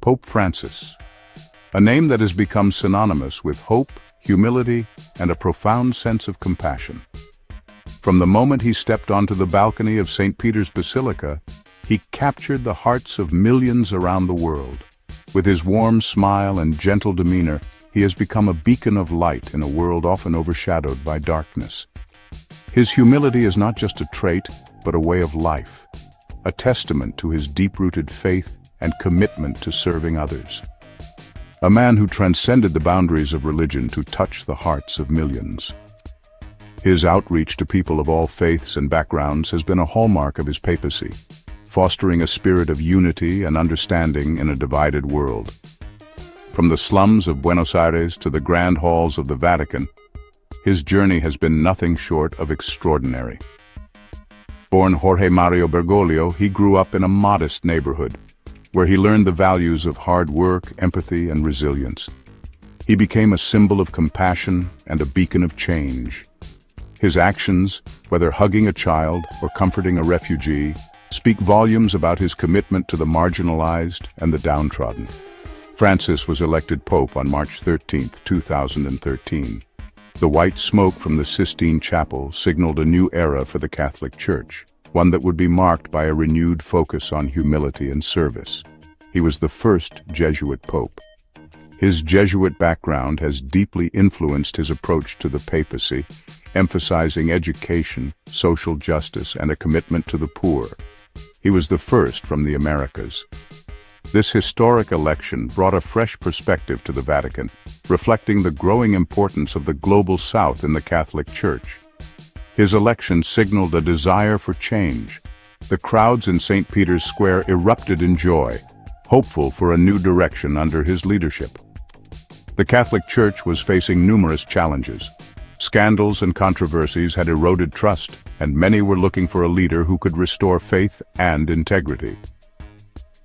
Pope Francis, a name that has become synonymous with hope, humility, and a profound sense of compassion. From the moment he stepped onto the balcony of St. Peter's Basilica, he captured the hearts of millions around the world. With his warm smile and gentle demeanor, he has become a beacon of light in a world often overshadowed by darkness. His humility is not just a trait, but a way of life, a testament to his deep-rooted faith and commitment to serving others. A man who transcended the boundaries of religion to touch the hearts of millions. His outreach to people of all faiths and backgrounds has been a hallmark of his papacy, fostering a spirit of unity and understanding in a divided world. From the slums of Buenos Aires to the grand halls of the Vatican, his journey has been nothing short of extraordinary. Born Jorge Mario Bergoglio, he grew up in a modest neighborhood, where he learned the values of hard work, empathy, and resilience. He became a symbol of compassion and a beacon of change. His actions, whether hugging a child or comforting a refugee, speak volumes about his commitment to the marginalized and the downtrodden. Francis was elected Pope on March 13, 2013. The white smoke from the Sistine Chapel signaled a new era for the Catholic Church, one that would be marked by a renewed focus on humility and service. He was the first Jesuit Pope. His Jesuit background has deeply influenced his approach to the papacy, emphasizing education, social justice, and a commitment to the poor. He was the first from the Americas. This historic election brought a fresh perspective to the Vatican, reflecting the growing importance of the global South in the Catholic Church. His election signaled a desire for change. The crowds in St. Peter's Square erupted in joy, hopeful for a new direction under his leadership. The Catholic Church was facing numerous challenges. Scandals and controversies had eroded trust, and many were looking for a leader who could restore faith and integrity.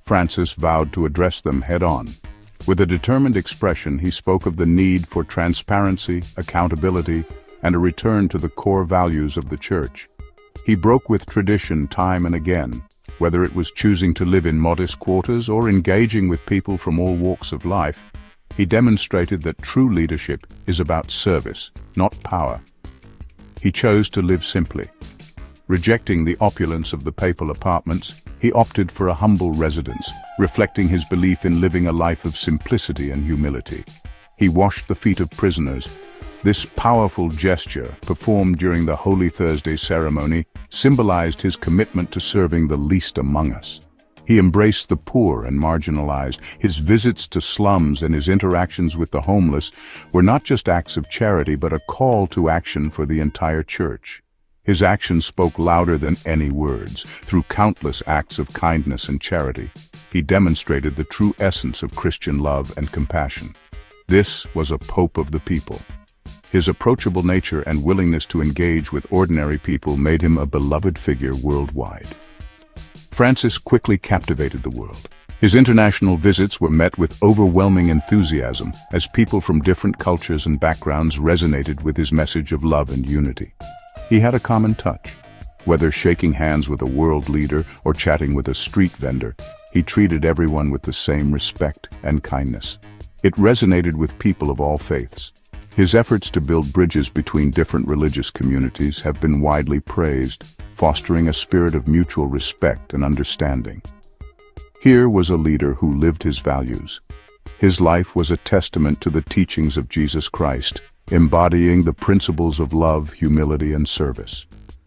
Francis vowed to address them head-on. With a determined expression, he spoke of the need for transparency, accountability, and a return to the core values of the Church. He broke with tradition time and again, whether it was choosing to live in modest quarters or engaging with people from all walks of life. He demonstrated that true leadership is about service, not power. He chose to live simply. Rejecting the opulence of the papal apartments, he opted for a humble residence, reflecting his belief in living a life of simplicity and humility. He washed the feet of prisoners. This powerful gesture, performed during the Holy Thursday ceremony, symbolized his commitment to serving the least among us. He embraced the poor and marginalized. His visits to slums and his interactions with the homeless were not just acts of charity, but a call to action for the entire Church. His actions spoke louder than any words. Through countless acts of kindness and charity, he demonstrated the true essence of Christian love and compassion. This was a Pope of the people. His approachable nature and willingness to engage with ordinary people made him a beloved figure worldwide. Francis quickly captivated the world. His international visits were met with overwhelming enthusiasm as people from different cultures and backgrounds resonated with his message of love and unity. He had a common touch. Whether shaking hands with a world leader or chatting with a street vendor, he treated everyone with the same respect and kindness. It resonated with people of all faiths. His efforts to build bridges between different religious communities have been widely praised, fostering a spirit of mutual respect and understanding. Here was a leader who lived his values. His life was a testament to the teachings of Jesus Christ, embodying the principles of love, humility, and service.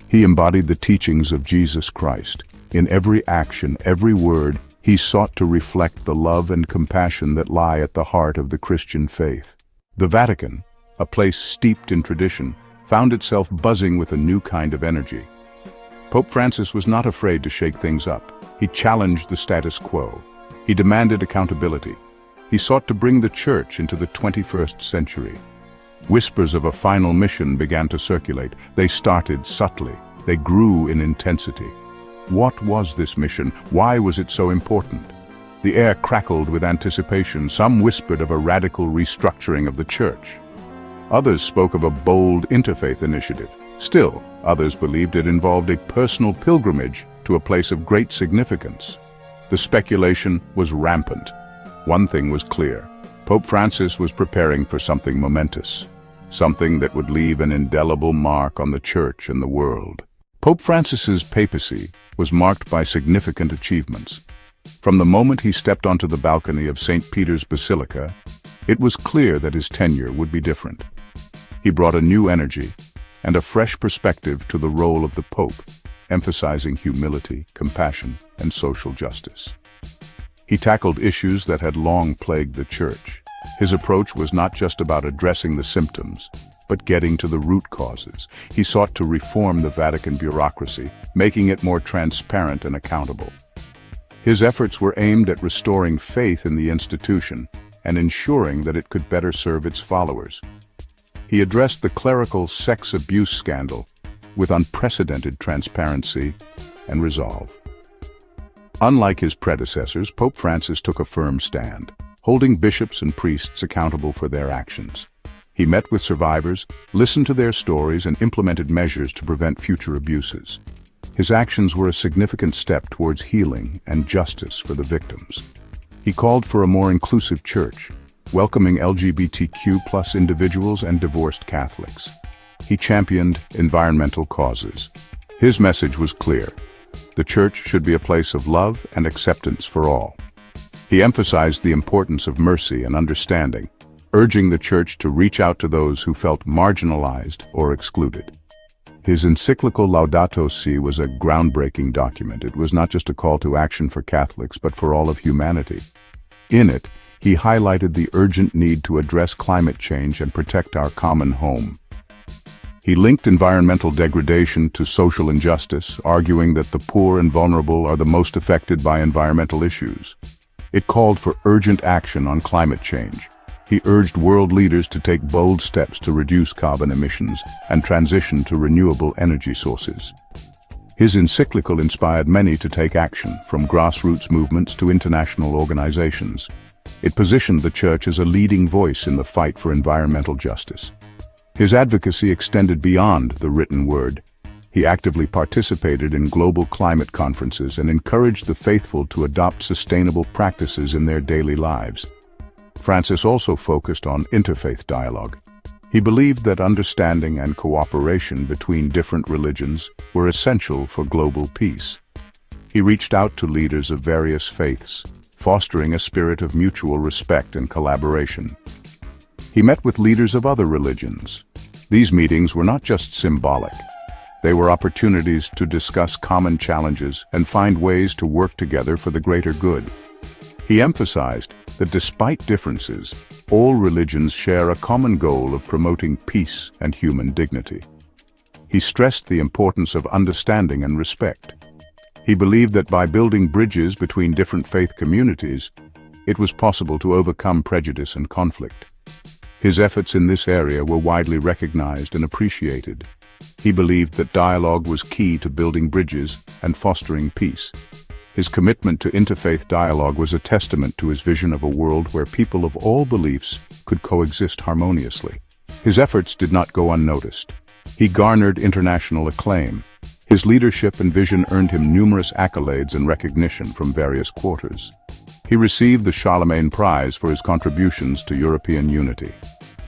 He embodied the teachings of Jesus Christ. In every action, every word, he sought to reflect the love and compassion that lie at the heart of the Christian faith. The Vatican, a place steeped in tradition, found itself buzzing with a new kind of energy. Pope Francis was not afraid to shake things up. He challenged the status quo. He demanded accountability. He sought to bring the Church into the 21st century. Whispers of a final mission began to circulate. They started subtly. They grew in intensity. What was this mission? Why was it so important? The air crackled with anticipation. Some whispered of a radical restructuring of the Church. Others spoke of a bold interfaith initiative. Still, others believed it involved a personal pilgrimage to a place of great significance. The speculation was rampant. One thing was clear. Pope Francis was preparing for something momentous, something that would leave an indelible mark on the Church and the world. Pope Francis's papacy was marked by significant achievements. From the moment he stepped onto the balcony of St. Peter's Basilica, it was clear that his tenure would be different. He brought a new energy and a fresh perspective to the role of the Pope, emphasizing humility, compassion, and social justice. He tackled issues that had long plagued the Church. His approach was not just about addressing the symptoms, but getting to the root causes. He sought to reform the Vatican bureaucracy, making it more transparent and accountable. His efforts were aimed at restoring faith in the institution and ensuring that it could better serve its followers. He addressed the clerical sex abuse scandal with unprecedented transparency and resolve. Unlike his predecessors, Pope Francis took a firm stand, holding bishops and priests accountable for their actions. He met with survivors, listened to their stories, and implemented measures to prevent future abuses. His actions were a significant step towards healing and justice for the victims. He called for a more inclusive church, welcoming LGBTQ+ individuals and divorced Catholics. He championed environmental causes. His message was clear. The Church should be a place of love and acceptance for all. He emphasized the importance of mercy and understanding, urging the Church to reach out to those who felt marginalized or excluded. His encyclical Laudato Si was a groundbreaking document. It was not just a call to action for Catholics, but for all of humanity. In it, he highlighted the urgent need to address climate change and protect our common home. He linked environmental degradation to social injustice, arguing that the poor and vulnerable are the most affected by environmental issues. It called for urgent action on climate change. He urged world leaders to take bold steps to reduce carbon emissions and transition to renewable energy sources. His encyclical inspired many to take action, from grassroots movements to international organizations. It positioned the Church as a leading voice in the fight for environmental justice. His advocacy extended beyond the written word. He actively participated in global climate conferences and encouraged the faithful to adopt sustainable practices in their daily lives. Francis also focused on interfaith dialogue. He believed that understanding and cooperation between different religions were essential for global peace. He reached out to leaders of various faiths, fostering a spirit of mutual respect and collaboration. He met with leaders of other religions. These meetings were not just symbolic. They were opportunities to discuss common challenges and find ways to work together for the greater good. He emphasized that despite differences, all religions share a common goal of promoting peace and human dignity. He stressed the importance of understanding and respect. He believed that by building bridges between different faith communities, it was possible to overcome prejudice and conflict. His efforts in this area were widely recognized and appreciated. He believed that dialogue was key to building bridges and fostering peace. His commitment to interfaith dialogue was a testament to his vision of a world where people of all beliefs could coexist harmoniously. His efforts did not go unnoticed. He garnered international acclaim. His leadership and vision earned him numerous accolades and recognition from various quarters. He received the Charlemagne Prize for his contributions to European unity.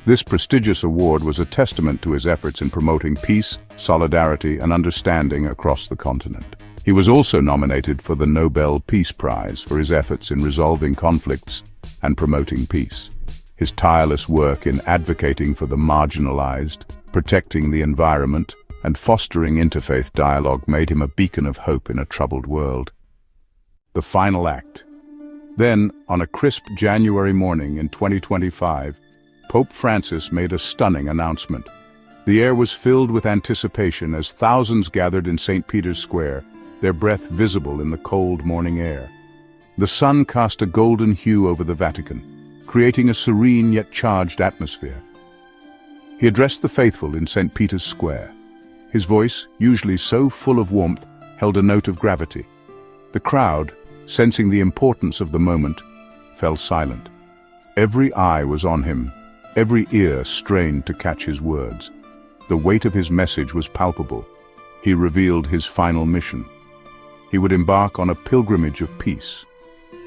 This prestigious award was a testament to his efforts in promoting peace, solidarity, and understanding across the continent. He was also nominated for the Nobel Peace Prize for his efforts in resolving conflicts and promoting peace. His tireless work in advocating for the marginalized, protecting the environment, and fostering interfaith dialogue made him a beacon of hope in a troubled world. The final act. Then, on a crisp January morning in 2025, Pope Francis made a stunning announcement. The air was filled with anticipation as thousands gathered in St. Peter's Square, their breath visible in the cold morning air. The sun cast a golden hue over the Vatican, creating a serene yet charged atmosphere. He addressed the faithful in St. Peter's Square. His voice, usually so full of warmth, held a note of gravity. The crowd, sensing the importance of the moment, fell silent. Every eye was on him, every ear strained to catch his words. The weight of his message was palpable. He revealed his final mission. He would embark on a pilgrimage of peace.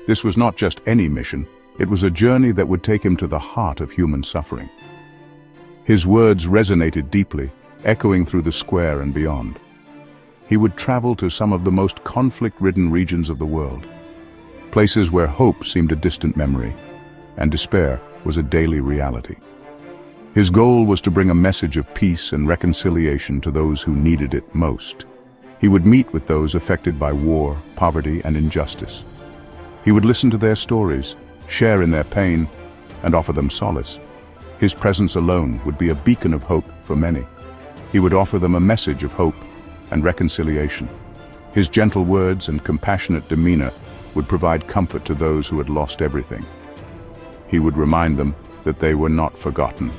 This was not just any mission, It was a journey that would take him to the heart of human suffering. His words resonated deeply, echoing through the square and beyond. He would travel to some of the most conflict-ridden regions of the world, places where hope seemed a distant memory, and despair was a daily reality. His goal was to bring a message of peace and reconciliation to those who needed it most. He would meet with those affected by war, poverty, and injustice. He would listen to their stories, share in their pain, and offer them solace. His presence alone would be a beacon of hope for many. He would offer them a message of hope and reconciliation. His gentle words and compassionate demeanor would provide comfort to those who had lost everything. He would remind them that they were not forgotten.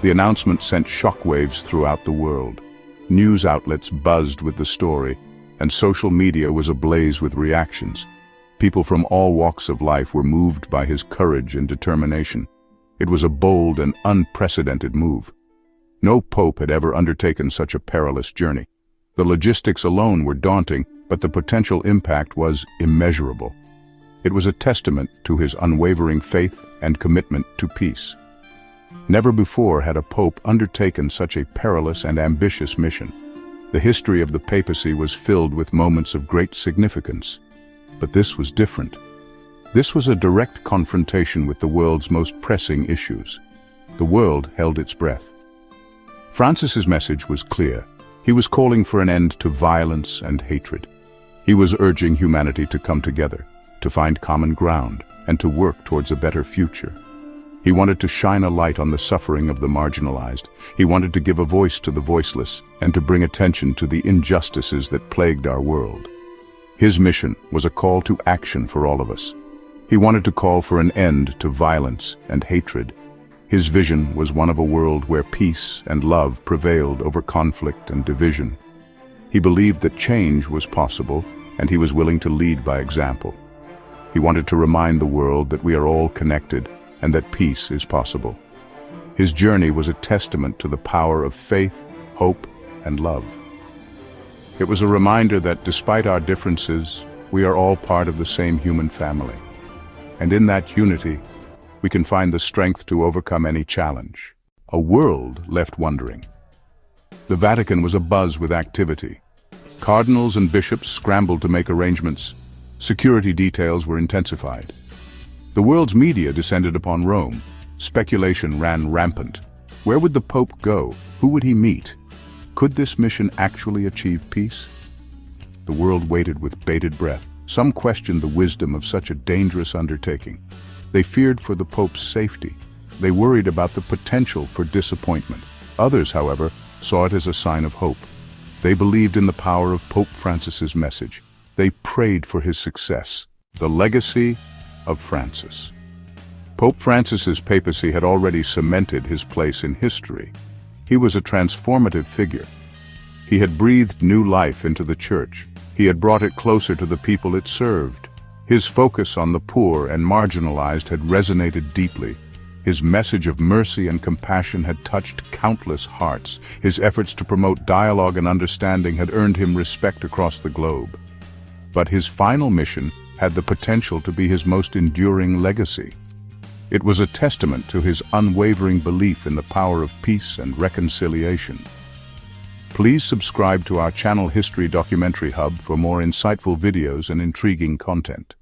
The announcement sent shockwaves throughout the world. News outlets buzzed with the story, and social media was ablaze with reactions. People from all walks of life were moved by his courage and determination. It was a bold and unprecedented move. No pope had ever undertaken such a perilous journey. The logistics alone were daunting, but the potential impact was immeasurable. It was a testament to his unwavering faith and commitment to peace. Never before had a pope undertaken such a perilous and ambitious mission. The history of the papacy was filled with moments of great significance. But this was different. This was a direct confrontation with the world's most pressing issues. The world held its breath. Francis's message was clear. He was calling for an end to violence and hatred. He was urging humanity to come together, to find common ground, and to work towards a better future. He wanted to shine a light on the suffering of the marginalized. He wanted to give a voice to the voiceless, and to bring attention to the injustices that plagued our world. His mission was a call to action for all of us. He wanted to call for an end to violence and hatred. His vision was one of a world where peace and love prevailed over conflict and division. He believed that change was possible, and he was willing to lead by example. He wanted to remind the world that we are all connected and that peace is possible. His journey was a testament to the power of faith, hope, and love. It was a reminder that despite our differences, we are all part of the same human family. And in that unity, we can find the strength to overcome any challenge. A world left wondering. The Vatican was abuzz with activity. Cardinals and bishops scrambled to make arrangements. Security details were intensified. The world's media descended upon Rome. Speculation ran rampant. Where would the Pope go? Who would he meet? Could this mission actually achieve peace? The world waited with bated breath. Some questioned the wisdom of such a dangerous undertaking. They feared for the Pope's safety. They worried about the potential for disappointment. Others, however, saw it as a sign of hope. They believed in the power of Pope Francis's message. They prayed for his success. The legacy of Francis. Pope Francis's papacy had already cemented his place in history. He was a transformative figure. He had breathed new life into the Church. He had brought it closer to the people it served. His focus on the poor and marginalized had resonated deeply. His message of mercy and compassion had touched countless hearts. His efforts to promote dialogue and understanding had earned him respect across the globe. But his final mission had the potential to be his most enduring legacy. It was a testament to his unwavering belief in the power of peace and reconciliation. Please subscribe to our channel History Documentary Hub for more insightful videos and intriguing content.